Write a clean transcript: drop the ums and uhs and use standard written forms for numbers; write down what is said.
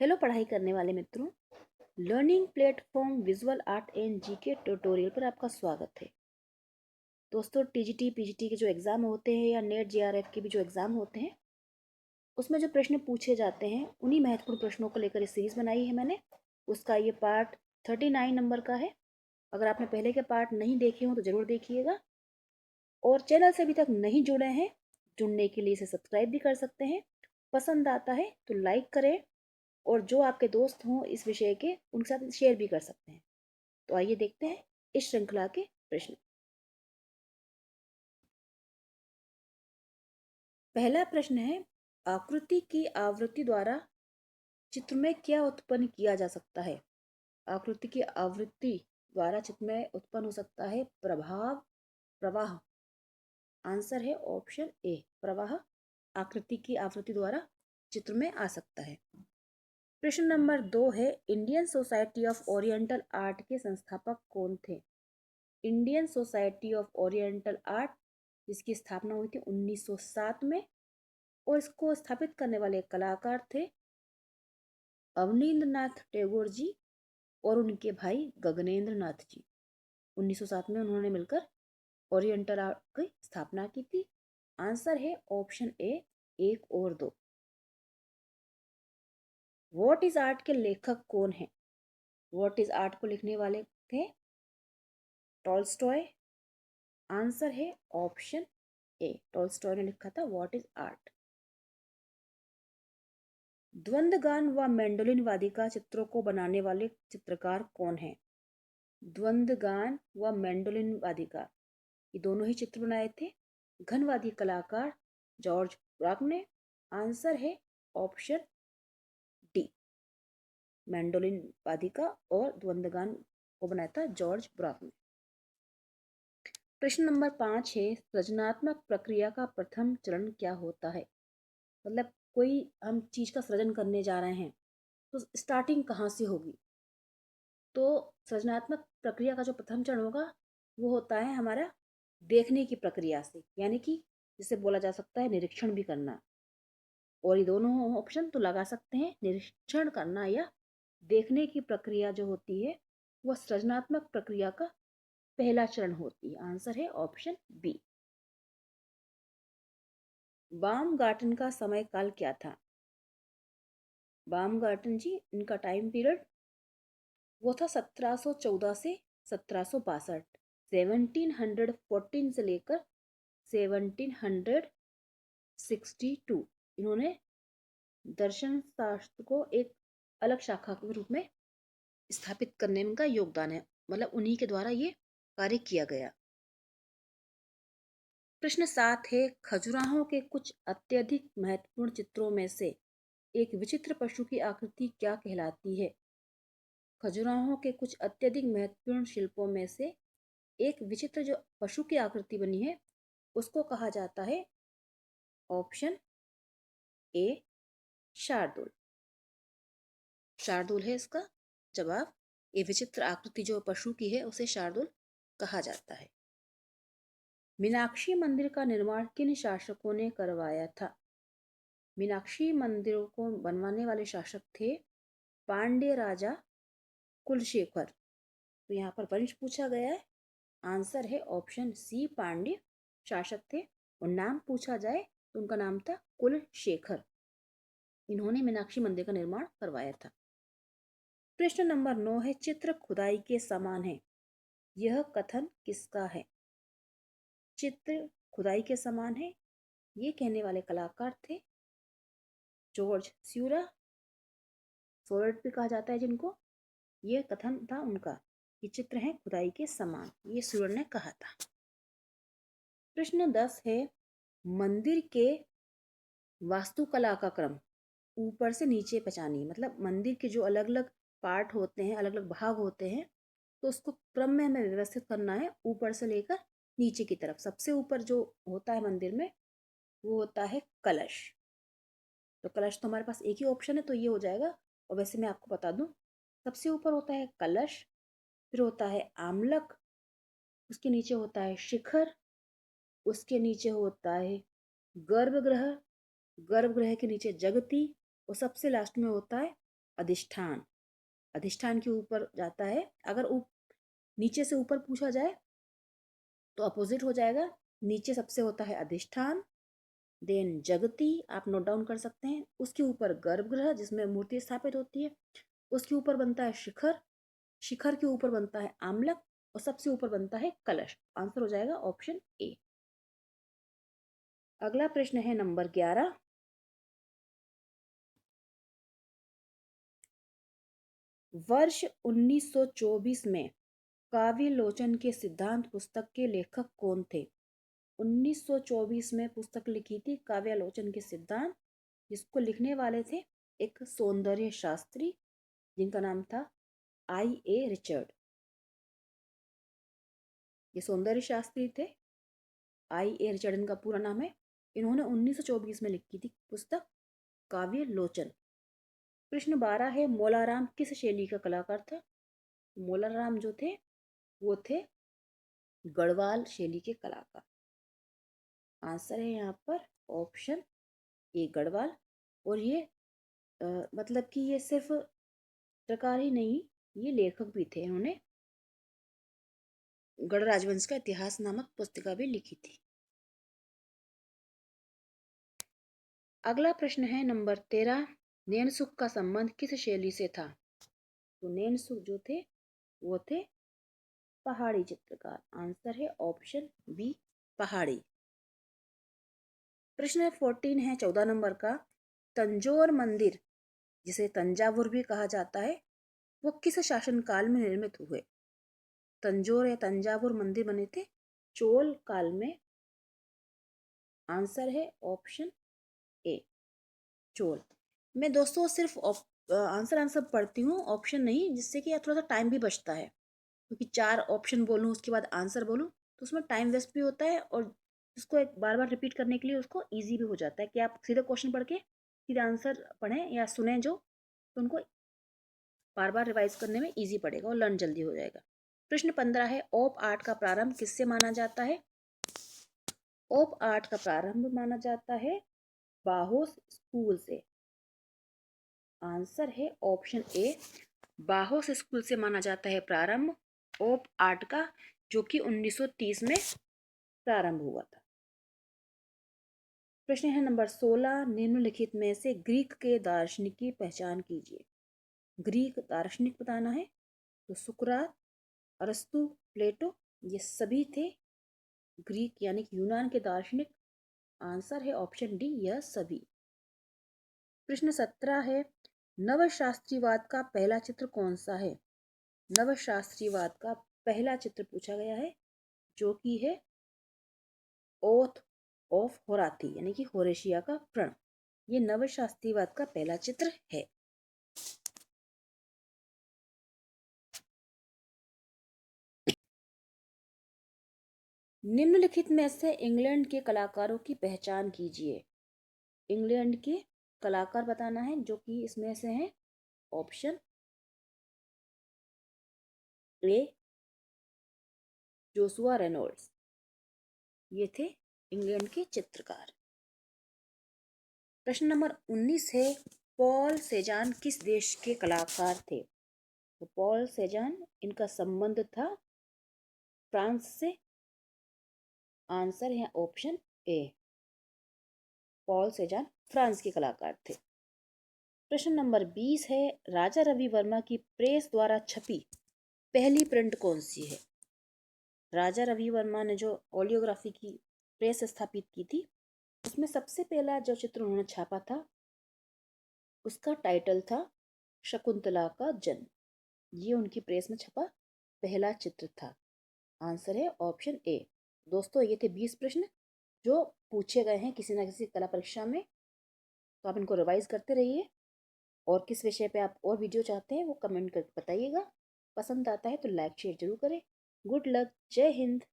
Hello पढ़ाई करने वाले मित्रों। Learning platform visual art and GK tutorial पर आपका स्वागत है। दोस्तों, टीजीटी पीजीटी के जो एग्ज़ाम होते हैं या नेट जेआरएफ के भी जो एग्ज़ाम होते हैं, उसमें जो प्रश्न पूछे जाते हैं उन्हीं महत्वपूर्ण प्रश्नों को लेकर ये सीरीज़ बनाई है मैंने। उसका ये पार्ट 39 नंबर का है। अगर आपने पहले के पार्ट नहीं देखे हों तो ज़रूर देखिएगा, और चैनल से अभी तक नहीं जुड़े हैं, जुड़ने के लिए इसे सब्सक्राइब भी कर सकते हैं। पसंद आता है तो लाइक करें, और जो आपके दोस्त हों इस विषय के उनके साथ शेयर भी कर सकते हैं। तो आइए देखते हैं इस श्रृंखला के प्रश्न। पहला प्रश्न है, आकृति की आवृत्ति द्वारा चित्र में क्या उत्पन्न किया जा सकता है? आकृति की आवृत्ति द्वारा चित्र में उत्पन्न हो सकता है प्रभाव, प्रवाह। आंसर है ऑप्शन ए, प्रवाह आकृति की आवृत्ति द्वारा चित्र में आ सकता है। प्रश्न नंबर 2 है, Indian society of oriental art के संस्थापक कौन थे? Indian society of oriental art, जिसकी स्थापना हुई थी 1907 में, और इसको स्थापित करने वाले कलाकार थे अवनींद्र नाथ टैगोर जी और उनके भाई गगनेंद्र नाथ जी। 1907 में उन्होंने मिलकर ओरिएंटल आर्ट की स्थापना की थी। आंसर है ऑप्शन ए, 1 और 2। व्हाट इज आर्ट के लेखक कौन है? व्हाट इज आर्ट को लिखने वाले थे टॉल्स्टॉय। आंसर है ऑप्शन ए, टॉल्स्टॉय ने लिखा था व्हाट इज आर्ट। द्वंद्वगान व मैंडोलिन वादिका चित्रों को बनाने वाले चित्रकार कौन है? द्वंद्वगान व मैंडोलिन वादिका, ये दोनों ही चित्र बनाए थे घनवादी कलाकार जॉर्ज ब्राक ने। आंसर है ऑप्शन डी, मैंडोलिन वादिका और द्वंद्वगान को बनाया था जॉर्ज ब्राक ने। प्रश्न नंबर 5 है, सृजनात्मक प्रक्रिया का प्रथम चरण क्या होता है? मतलब कोई हम चीज का सृजन करने जा रहे हैं तो स्टार्टिंग कहाँ से होगी? तो सृजनात्मक प्रक्रिया का जो प्रथम चरण होगा वो होता है हमारा देखने की प्रक्रिया से, यानी कि जिसे बोला जा सकता है निरीक्षण भी करना। और ये दोनों ऑप्शन तो लगा सकते हैं, निरीक्षण करना या देखने की प्रक्रिया जो होती है वह सृजनात्मक प्रक्रिया का पहला चरण होती है। आंसर है ऑप्शन बी। बामगार्टन का समय काल क्या था? बामगार्टन जी, इनका टाइम पीरियड वो था 1714 से 1762, 1714 से लेकर 1762। इन्होंने दर्शन शास्त्र को एक अलग शाखा के रूप में स्थापित करने में इनका योगदान है, मतलब उन्हीं के द्वारा ये कार्य किया गया। प्रश्न 7 है, खजुराहो के कुछ अत्यधिक महत्वपूर्ण चित्रों में से एक विचित्र पशु की आकृति क्या कहलाती है? खजुराहो के कुछ अत्यधिक महत्वपूर्ण शिल्पों में से एक विचित्र जो पशु की आकृति बनी है उसको कहा जाता है ऑप्शन ए, शार्दुल। शार्दुल है इसका जवाब। ये विचित्र आकृति जो पशु की है उसे शार्दुल कहा जाता है। मीनाक्षी मंदिर का निर्माण किन शासकों ने करवाया था? मीनाक्षी मंदिर को बनवाने वाले शासक थे पांड्य राजा कुलशेखर। तो यहाँ पर वंश पूछा गया है। आंसर है ऑप्शन सी, पांड्य शासक थे, और नाम पूछा जाए तो उनका नाम था कुलशेखर। इन्होंने मीनाक्षी मंदिर का निर्माण करवाया था। प्रश्न नंबर 9 है, चित्र खुदाई के समान है, यह कथन किसका है? चित्र खुदाई के समान है, ये कहने वाले कलाकार थे जॉर्ज स्यूरा, सोलट भी कहा जाता है जिनको। ये कथन था उनका कि चित्र हैं खुदाई के समान, ये स्यूरा ने कहा था। प्रश्न 10 है, मंदिर के वास्तुकला का क्रम ऊपर से नीचे पहचानिए। मतलब मंदिर के जो अलग अलग पार्ट होते हैं, अलग अलग भाग होते हैं, तो उसको क्रम में हमें व्यवस्थित करना है ऊपर से लेकर नीचे की तरफ। सबसे ऊपर जो होता है मंदिर में वो होता है कलश। तो कलश तो हमारे पास एक ही ऑप्शन है तो ये हो जाएगा। और वैसे मैं आपको बता दूं, सबसे ऊपर होता है कलश, फिर होता है आमलक, उसके नीचे होता है शिखर, उसके नीचे होता है गर्भगृह, गर्भगृह के नीचे जगती, और सबसे लास्ट में होता है अधिष्ठान, अधिष्ठान के ऊपर जाता है। अगर नीचे से ऊपर पूछा जाए तो अपोजिट हो जाएगा, नीचे सबसे होता है अधिष्ठान, देन जगती आप नोट डाउन कर सकते हैं, उसके ऊपर गर्भगृह जिसमें मूर्ति स्थापित होती है, उसके ऊपर बनता है शिखर, शिखर के ऊपर बनता है आमलक और सबसे ऊपर बनता है कलश। आंसर हो जाएगा ऑप्शन ए। अगला प्रश्न है नंबर 11। वर्ष 1924 में काव्य लोचन के सिद्धांत पुस्तक के लेखक कौन थे? 1924 में पुस्तक लिखी थी काव्यालोचन के सिद्धांत, जिसको लिखने वाले थे एक सौंदर्य शास्त्री जिनका नाम था I.A. रिचर्ड। ये सौंदर्य शास्त्री थे, I.A. रिचर्ड इनका पूरा नाम है। इन्होंने 1924 में लिखी थी पुस्तक काव्य लोचन। प्रश्न 12 है, मोलाराम किस शैली का कलाकार था? मोलाराम जो थे वो थे गढ़वाल शैली के कलाकार। आंसर है यहाँ पर ऑप्शन ए गढ़वाल। और ये मतलब कि ये सिर्फ प्रकार ही नहीं, ये लेखक भी थे। इन्होंने गढ़ राजवंश का इतिहास नामक पुस्तिका भी लिखी थी। अगला प्रश्न है नंबर 13। नैनसुख का संबंध किस शैली से था? तो नैनसुख जो थे वो थे पहाड़ी चित्रकार। आंसर है ऑप्शन बी पहाड़ी। प्रश्न 14 है 14 नंबर का। तंजौर मंदिर जिसे तंजावुर भी कहा जाता है वो किस शासनकाल में निर्मित हुए? तंजौर या तंजावुर मंदिर बने थे चोल काल में। आंसर है ऑप्शन ए चोल। मैं दोस्तों सिर्फ आंसर पढ़ती हूँ, ऑप्शन नहीं, जिससे कि थोड़ा सा टाइम भी बचता है, क्योंकि 4 ऑप्शन बोलूँ उसके बाद आंसर बोलूँ तो उसमें टाइम वेस्ट भी होता है, और उसको एक बार बार रिपीट करने के लिए उसको ईजी भी हो जाता है कि आप सीधे क्वेश्चन पढ़ के सीधे आंसर पढ़ें या सुने जो, तो उनको बार बार रिवाइज करने में ईजी पड़ेगा और लर्न जल्दी हो जाएगा। प्रश्न 15 है, ओप आर्ट का प्रारंभ किससे माना जाता है? ओप आर्ट का प्रारंभ माना जाता है बाहोस स्कूल से। आंसर है ऑप्शन ए बाहोस स्कूल से माना जाता है प्रारंभ ओप आर्ट का, जो कि 1930 में प्रारंभ हुआ था। प्रश्न है नंबर 16। निम्नलिखित में से ग्रीक के दार्शनिक की पहचान कीजिए। ग्रीक दार्शनिक बताना है, तो सुकरात, अरस्तु, प्लेटो, ये सभी थे ग्रीक यानी कि यूनान के दार्शनिक। आंसर है ऑप्शन डी यह सभी। प्रश्न 17 है, नवशास्त्रीवाद का पहला चित्र कौन सा है? नवशास्त्रीवाद का पहला चित्र पूछा गया है, जो कि है ओथ ऑफ होराथी यानी कि होरेशिया का प्रण। ये नवशास्त्रीवाद का पहला चित्र है। निम्नलिखित में से इंग्लैंड के कलाकारों की पहचान कीजिए। इंग्लैंड के कलाकार बताना है, जो कि इसमें से हैं ऑप्शन ए जोसुआ रेनॉल्ड्स, ये थे इंग्लैंड के चित्रकार। प्रश्न नंबर 19 है, पॉल सेजान किस देश के कलाकार थे? तो पॉल सेजान इनका संबंध था फ्रांस से। आंसर है ऑप्शन ए पॉल सेजान फ्रांस के कलाकार थे। प्रश्न नंबर 20 है, राजा रवि वर्मा की प्रेस द्वारा छपी पहली प्रिंट कौन सी है? राजा रवि वर्मा ने जो ओलियोग्राफी की प्रेस स्थापित की थी, उसमें सबसे पहला जो चित्र उन्होंने छापा था उसका टाइटल था शकुंतला का जन्म। ये उनकी प्रेस में छपा पहला चित्र था। आंसर है ऑप्शन ए। दोस्तों ये थे 20 प्रश्न जो पूछे गए हैं किसी ना किसी कला परीक्षा में, तो आप इनको रिवाइज करते रहिए। और किस विषय पे आप और वीडियो चाहते हैं वो कमेंट करके बताइएगा। पसंद आता है तो लाइक शेयर जरूर करें। गुड लक, जय हिंद।